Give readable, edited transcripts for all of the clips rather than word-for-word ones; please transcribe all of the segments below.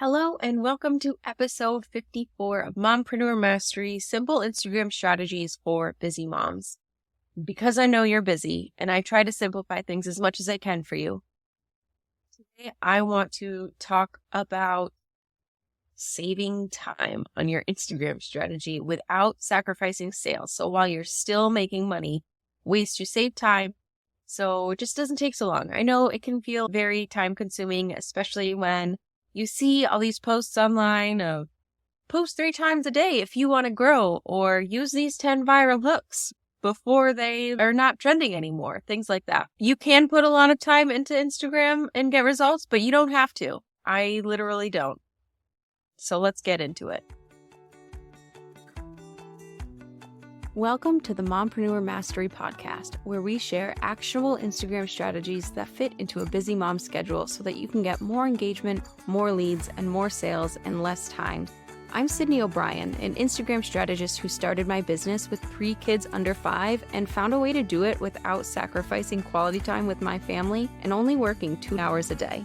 Hello and welcome to episode 54 of Mompreneur Mastery, Simple Instagram Strategies for Busy Moms. Because I know you're busy and I try to simplify things as much as I can for you, today I want to talk about saving time on your Instagram strategy without sacrificing sales. So while you're still making money, ways to save time so it just doesn't take so long. I know it can feel very time consuming, especially when you see all these posts online of post 3 times a day if you want to grow, or use these 10 viral hooks before they are not trending anymore, things like that. You can put a lot of time into Instagram and get results, but you don't have to. I literally don't. So let's get into it. Welcome to the Mompreneur Mastery Podcast, where we share actionable Instagram strategies that fit into a busy mom schedule so that you can get more engagement, more leads, and more sales in less time. I'm Sydney O'Brien, an Instagram strategist who started my business with pre-kids under 5 and found a way to do it without sacrificing quality time with my family and only working 2 hours a day.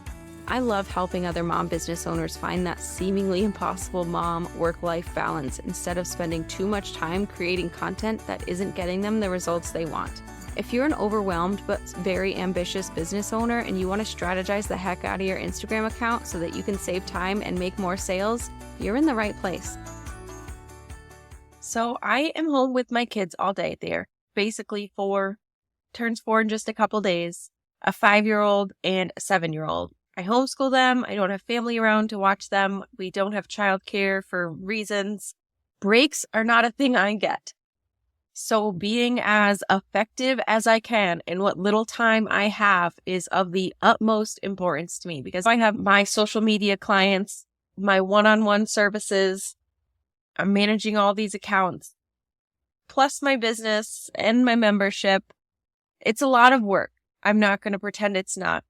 I love helping other mom business owners find that seemingly impossible mom work-life balance instead of spending too much time creating content that isn't getting them the results they want. If you're an overwhelmed but very ambitious business owner and you want to strategize the heck out of your Instagram account so that you can save time and make more sales, you're in the right place. So I am home with my kids all day. They're basically turns 4 in just a couple days, a 5-year-old and a 7-year-old. I homeschool them. I don't have family around to watch them. We don't have childcare for reasons. Breaks are not a thing I get. So being as effective as I can in what little time I have is of the utmost importance to me, because I have my social media clients, my one-on-one services. I'm managing all these accounts, plus my business and my membership. It's a lot of work. I'm not going to pretend it's not.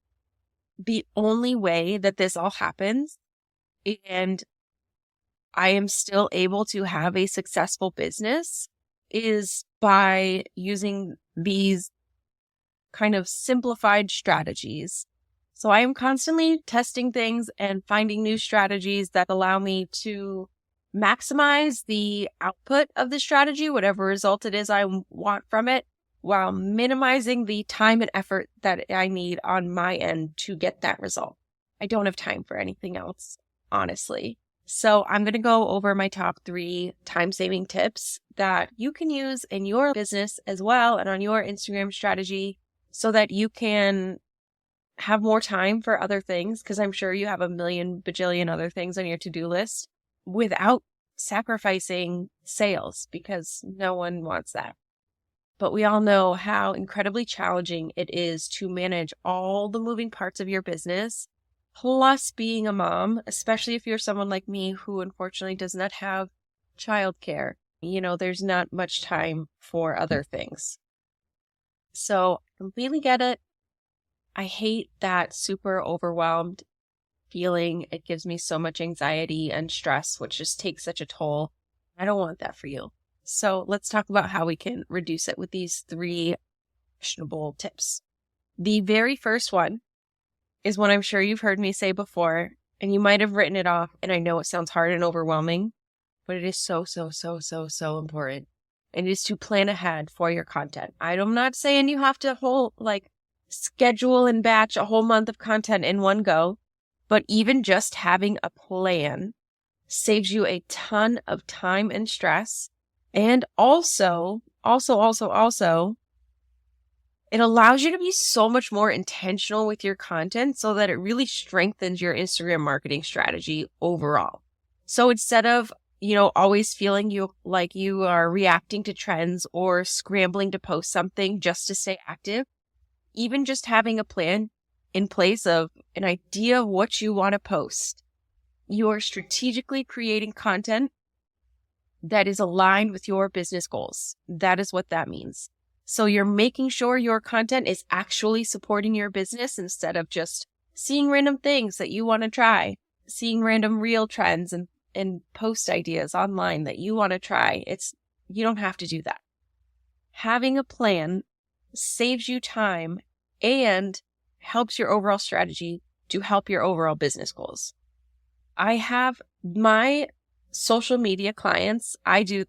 The only way that this all happens and I am still able to have a successful business is by using these kind of simplified strategies. So I am constantly testing things and finding new strategies that allow me to maximize the output of the strategy, whatever result it is I want from it, while minimizing the time and effort that I need on my end to get that result. I don't have time for anything else, honestly. So I'm going to go over my top 3 time-saving tips that you can use in your business as well and on your Instagram strategy so that you can have more time for other things, because I'm sure you have a million bajillion other things on your to-do list, without sacrificing sales, because no one wants that. But we all know how incredibly challenging it is to manage all the moving parts of your business, plus being a mom, especially if you're someone like me who unfortunately does not have childcare. There's not much time for other things. So I completely get it. I hate that super overwhelmed feeling. It gives me so much anxiety and stress, which just takes such a toll. I don't want that for you. So let's talk about how we can reduce it with these 3 actionable tips. The very first one is one I'm sure you've heard me say before, and you might have written it off, and I know it sounds hard and overwhelming, but it is so important. And it is to plan ahead for your content. I'm not saying you have to schedule and batch a whole month of content in one go, but even just having a plan saves you a ton of time and stress. And also, it allows you to be so much more intentional with your content so that it really strengthens your Instagram marketing strategy overall. So instead of, always feeling you are reacting to trends or scrambling to post something just to stay active, even just having a plan in place of an idea of what you want to post, you're strategically creating content that is aligned with your business goals. That is what that means. So you're making sure your content is actually supporting your business instead of just seeing random things that you want to try, seeing random reel trends and post ideas online that you want to try. You don't have to do that. Having a plan saves you time and helps your overall strategy to help your overall business goals. I have my social media clients. I do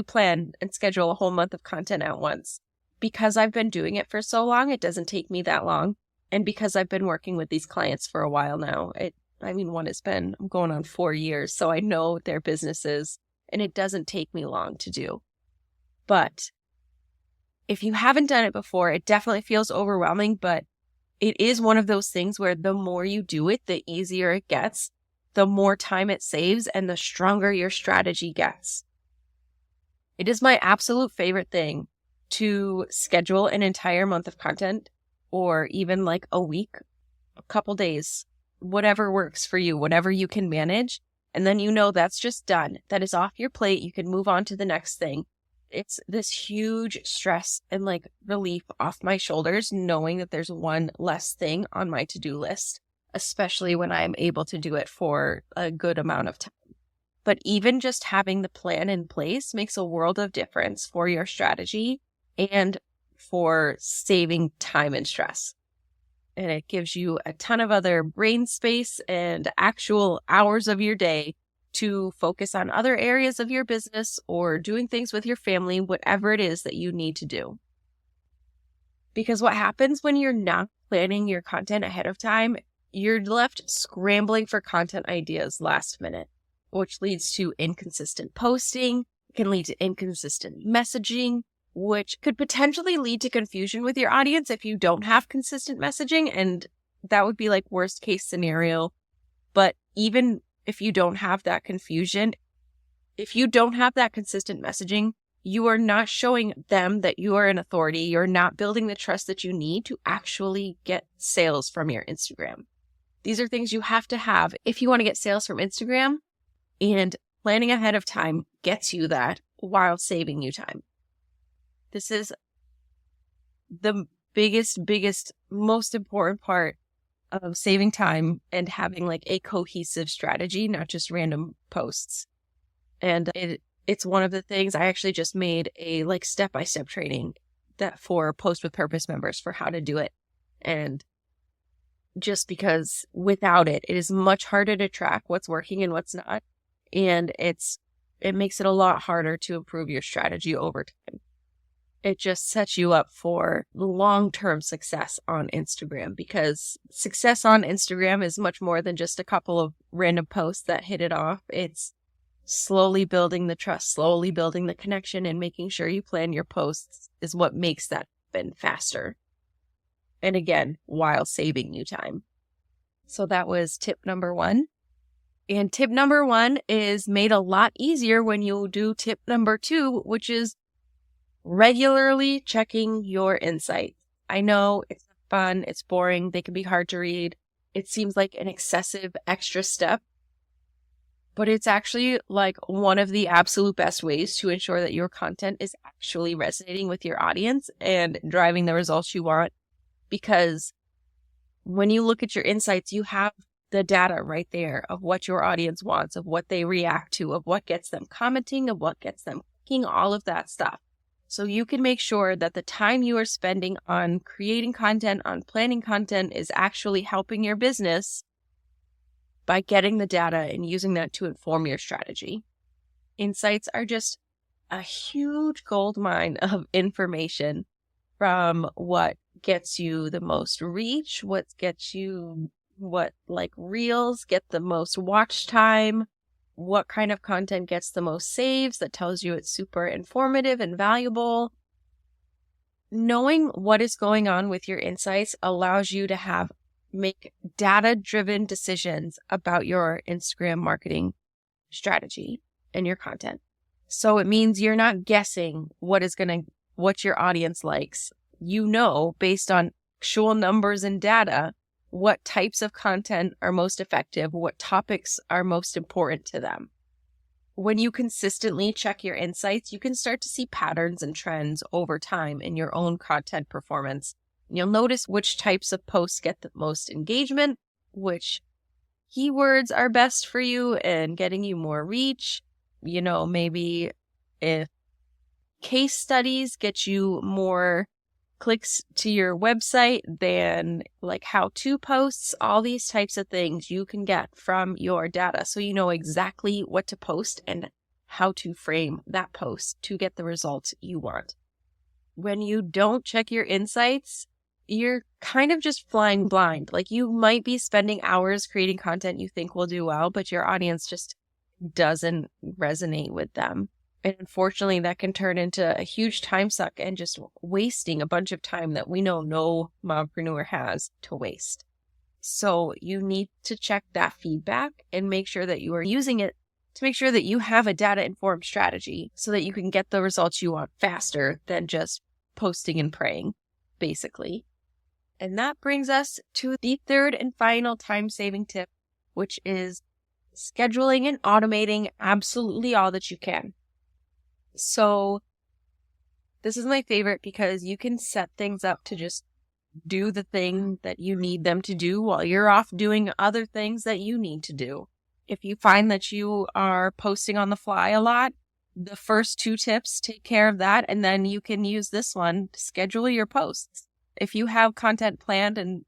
plan and schedule a whole month of content at once. Because I've been doing it for so long, it doesn't take me that long. And because I've been working with these clients for a while now, I'm going on 4 years, so I know their businesses, and it doesn't take me long to do. But if you haven't done it before, it definitely feels overwhelming, but it is one of those things where the more you do it, the easier it gets, the more time it saves, and the stronger your strategy gets. It is my absolute favorite thing to schedule an entire month of content, or even like a week, a couple days, whatever works for you, whatever you can manage. And then that's just done. That is off your plate. You can move on to the next thing. It's this huge stress and like relief off my shoulders, knowing that there's one less thing on my to-do list, especially when I'm able to do it for a good amount of time. But even just having the plan in place makes a world of difference for your strategy and for saving time and stress. And it gives you a ton of other brain space and actual hours of your day to focus on other areas of your business or doing things with your family, whatever it is that you need to do. Because what happens when you're not planning your content ahead of time, you're left scrambling for content ideas last minute, which leads to inconsistent posting, can lead to inconsistent messaging, which could potentially lead to confusion with your audience if you don't have consistent messaging. And that would be like worst case scenario. But even if you don't have that confusion, if you don't have that consistent messaging, you are not showing them that you are an authority. You're not building the trust that you need to actually get sales from your Instagram. These are things you have to have if you want to get sales from Instagram, and planning ahead of time gets you that while saving you time. This is the biggest, most important part of saving time and having like a cohesive strategy, not just random posts. And it's one of the things I actually just made a like step-by-step training that for Post with Purpose members for how to do it. And just because without it, it is much harder to track what's working and what's not. And it makes it a lot harder to improve your strategy over time. It just sets you up for long-term success on Instagram, because success on Instagram is much more than just a couple of random posts that hit it off. It's slowly building the trust, slowly building the connection, and making sure you plan your posts is what makes that happen faster. And again, while saving you time. So that was tip number 1. And tip number 1 is made a lot easier when you do tip number 2, which is regularly checking your insights. I know it's fun, it's boring, they can be hard to read. It seems like an excessive extra step, but it's actually like one of the absolute best ways to ensure that your content is actually resonating with your audience and driving the results you want. Because when you look at your insights, you have the data right there of what your audience wants, of what they react to, of what gets them commenting, of what gets them clicking, all of that stuff. So you can make sure that the time you are spending on creating content, on planning content, is actually helping your business by getting the data and using that to inform your strategy. Insights are just a huge gold mine of information, from what gets you the most reach, what reels get the most watch time, what kind of content gets the most saves that tells you it's super informative and valuable. Knowing what is going on with your insights allows you to make data-driven decisions about your Instagram marketing strategy and your content. So it means you're not guessing what your audience likes. You know, based on actual numbers and data, what types of content are most effective, what topics are most important to them. When you consistently check your insights, you can start to see patterns and trends over time in your own content performance. You'll notice which types of posts get the most engagement, which keywords are best for you and getting you more reach. Maybe if case studies get you more clicks to your website, than like how-to posts, all these types of things you can get from your data. So you know exactly what to post and how to frame that post to get the results you want. When you don't check your insights, you're kind of just flying blind. Like, you might be spending hours creating content you think will do well, but your audience just doesn't resonate with them. And unfortunately, that can turn into a huge time suck and just wasting a bunch of time that we know no mompreneur has to waste. So you need to check that feedback and make sure that you are using it to make sure that you have a data-informed strategy so that you can get the results you want faster than just posting and praying, basically. And that brings us to the third and final time-saving tip, which is scheduling and automating absolutely all that you can. So this is my favorite because you can set things up to just do the thing that you need them to do while you're off doing other things that you need to do. If you find that you are posting on the fly a lot, the first 2 tips take care of that, and then you can use this one to schedule your posts. If you have content planned and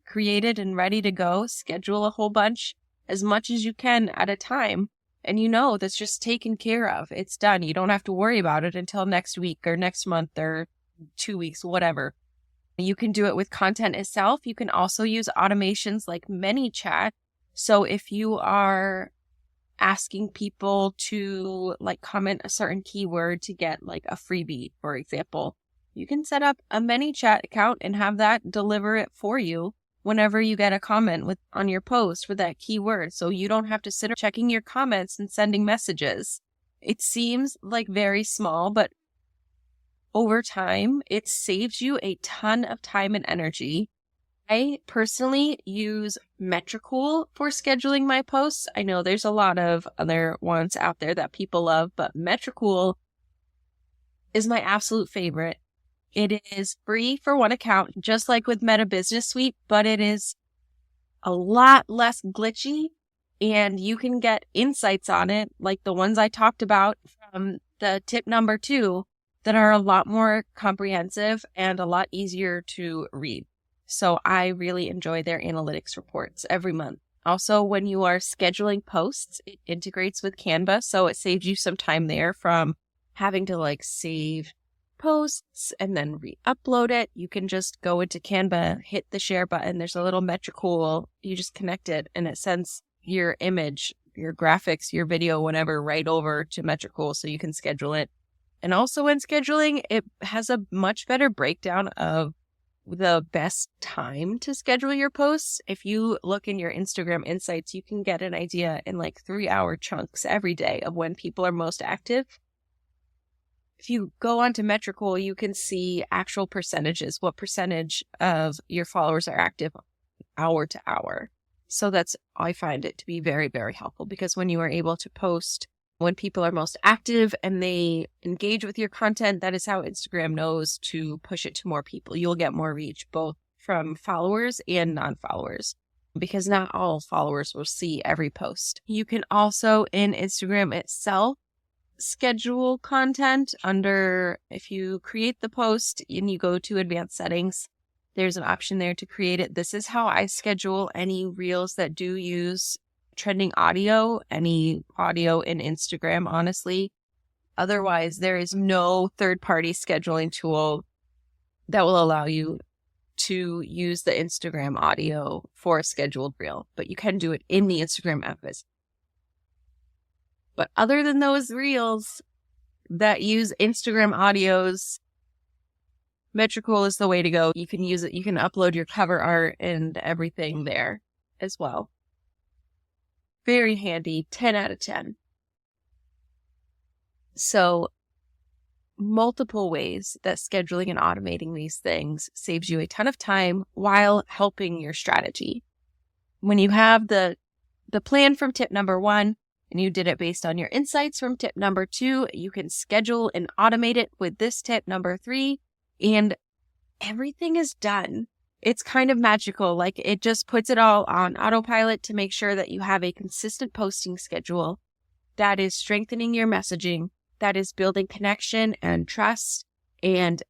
created and ready to go, schedule a whole bunch, as much as you can at a time. And you know that's just taken care of. It's done. You don't have to worry about it until next week or next month or 2 weeks, whatever. You can do it with content itself. You can also use automations like ManyChat. So if you are asking people to like comment a certain keyword to get like a freebie, for example, you can set up a ManyChat account and have that deliver it for you whenever you get a comment on your post with that keyword. So you don't have to sit checking your comments and sending messages. It seems like very small, but over time, it saves you a ton of time and energy. I personally use Metricool for scheduling my posts. I know there's a lot of other ones out there that people love, but Metricool is my absolute favorite. It is free for one account, just like with Meta Business Suite, but it is a lot less glitchy, and you can get insights on it, like the ones I talked about from the tip number 2, that are a lot more comprehensive and a lot easier to read. So I really enjoy their analytics reports every month. Also, when you are scheduling posts, it integrates with Canva, so it saves you some time there from having to like save posts and then re-upload it. You can just go into Canva, hit the share button. There's a little Metricool. You just connect it and it sends your image, your graphics, your video, whatever, right over to Metricool so you can schedule it. And also when scheduling, it has a much better breakdown of the best time to schedule your posts. If you look in your Instagram insights, you can get an idea in like 3-hour chunks every day of when people are most active. If you go onto Metricool, you can see actual percentages, what percentage of your followers are active hour to hour. So I find it to be very, very helpful, because when you are able to post when people are most active and they engage with your content, that is how Instagram knows to push it to more people. You'll get more reach, both from followers and non-followers, because not all followers will see every post. You can also, in Instagram itself, schedule content if you create the post and you go to advanced settings, there's an option there to create it. This is how I schedule any reels that do use trending audio, any audio in Instagram, honestly. Otherwise, there is no third-party scheduling tool that will allow you to use the Instagram audio for a scheduled reel, but you can do it in the Instagram app. But other than those reels that use Instagram audios, Metricool is the way to go. You can use it. You can upload your cover art and everything there as well. Very handy, 10 out of 10. So multiple ways that scheduling and automating these things saves you a ton of time while helping your strategy. When you have the plan from tip number 1, and you did it based on your insights from tip number 2, you can schedule and automate it with this tip number 3, and everything is done. It's kind of magical. Like, it just puts it all on autopilot to make sure that you have a consistent posting schedule that is strengthening your messaging, that is building connection and trust and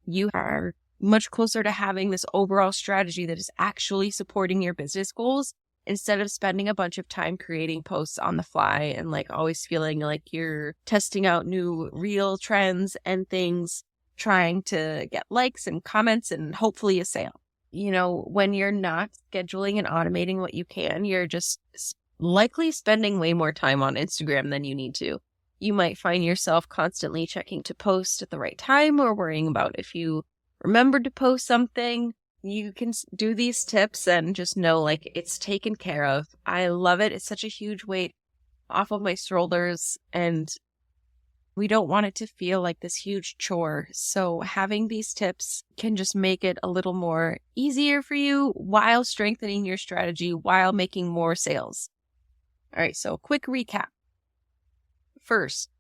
you are much closer to having this overall strategy that is actually supporting your business goals instead of spending a bunch of time creating posts on the fly and like always feeling like you're testing out new reel trends and things, trying to get likes and comments and hopefully a sale. When you're not scheduling and automating what you can, you're just likely spending way more time on Instagram than you need to. You might find yourself constantly checking to post at the right time or worrying about if you remembered to post something. You can do these tips and just know like it's taken care of. I love it. It's such a huge weight off of my shoulders and we don't want it to feel like this huge chore. So having these tips can just make it a little more easier for you while strengthening your strategy, while making more sales. All right, so quick recap. First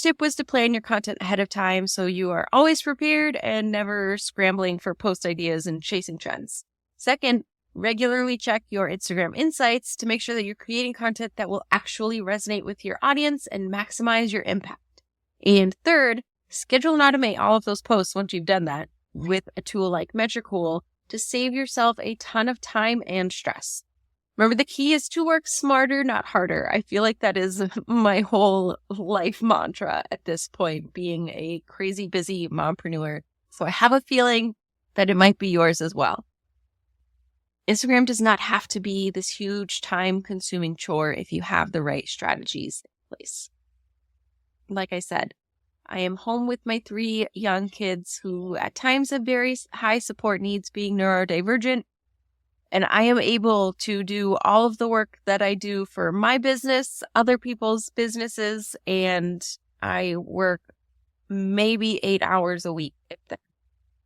tip was to plan your content ahead of time so you are always prepared and never scrambling for post ideas and chasing trends. Second, regularly check your Instagram insights to make sure that you're creating content that will actually resonate with your audience and maximize your impact. And third, schedule and automate all of those posts once you've done that with a tool like Metricool to save yourself a ton of time and stress. Remember, the key is to work smarter, not harder. I feel like that is my whole life mantra at this point, being a crazy busy mompreneur. So I have a feeling that it might be yours as well. Instagram does not have to be this huge time-consuming chore if you have the right strategies in place. Like I said, I am home with my 3 young kids who at times have very high support needs, being neurodivergent. And I am able to do all of the work that I do for my business, other people's businesses, and I work maybe 8 hours a week.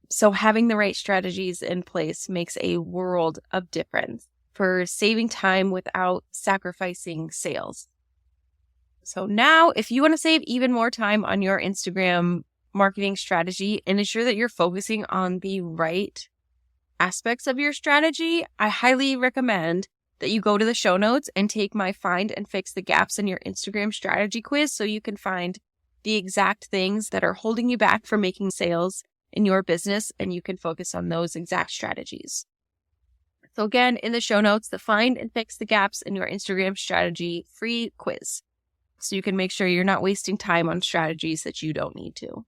So having the right strategies in place makes a world of difference for saving time without sacrificing sales. So now, if you want to save even more time on your Instagram marketing strategy and ensure that you're focusing on the right aspects of your strategy, I highly recommend that you go to the show notes and take my Find and Fix the Gaps in Your Instagram Strategy quiz so you can find the exact things that are holding you back from making sales in your business and you can focus on those exact strategies. So again, in the show notes, the Find and Fix the Gaps in Your Instagram Strategy free quiz so you can make sure you're not wasting time on strategies that you don't need to.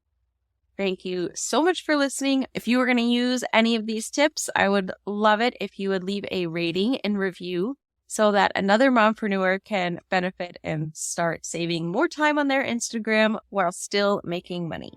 Thank you so much for listening. If you were going to use any of these tips, I would love it if you would leave a rating and review so that another mompreneur can benefit and start saving more time on their Instagram while still making money.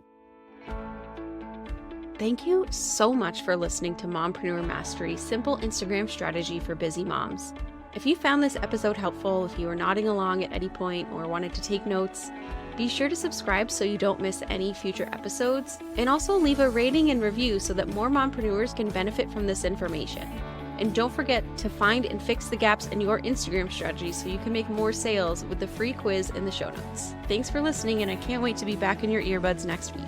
Thank you so much for listening to Mompreneur Mastery, Simple Instagram Strategy for Busy Moms. If you found this episode helpful, if you were nodding along at any point or wanted to take notes, be sure to subscribe so you don't miss any future episodes, and also leave a rating and review so that more mompreneurs can benefit from this information. And don't forget to find and fix the gaps in your Instagram strategy so you can make more sales with the free quiz in the show notes. Thanks for listening, and I can't wait to be back in your earbuds next week.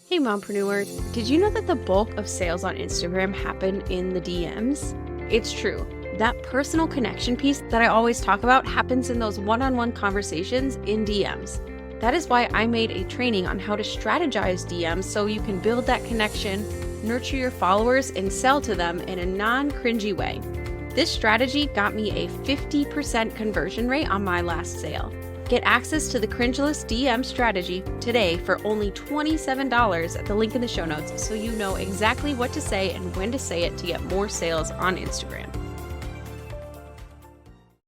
Hey mompreneur, did you know that the bulk of sales on Instagram happen in the DMs? It's true. That personal connection piece that I always talk about happens in those one-on-one conversations in DMs. That is why I made a training on how to strategize DMs so you can build that connection, nurture your followers, and sell to them in a non-cringy way. This strategy got me a 50% conversion rate on my last sale. Get access to the Cringeless DM strategy today for only $27 at the link in the show notes so you know exactly what to say and when to say it to get more sales on Instagram.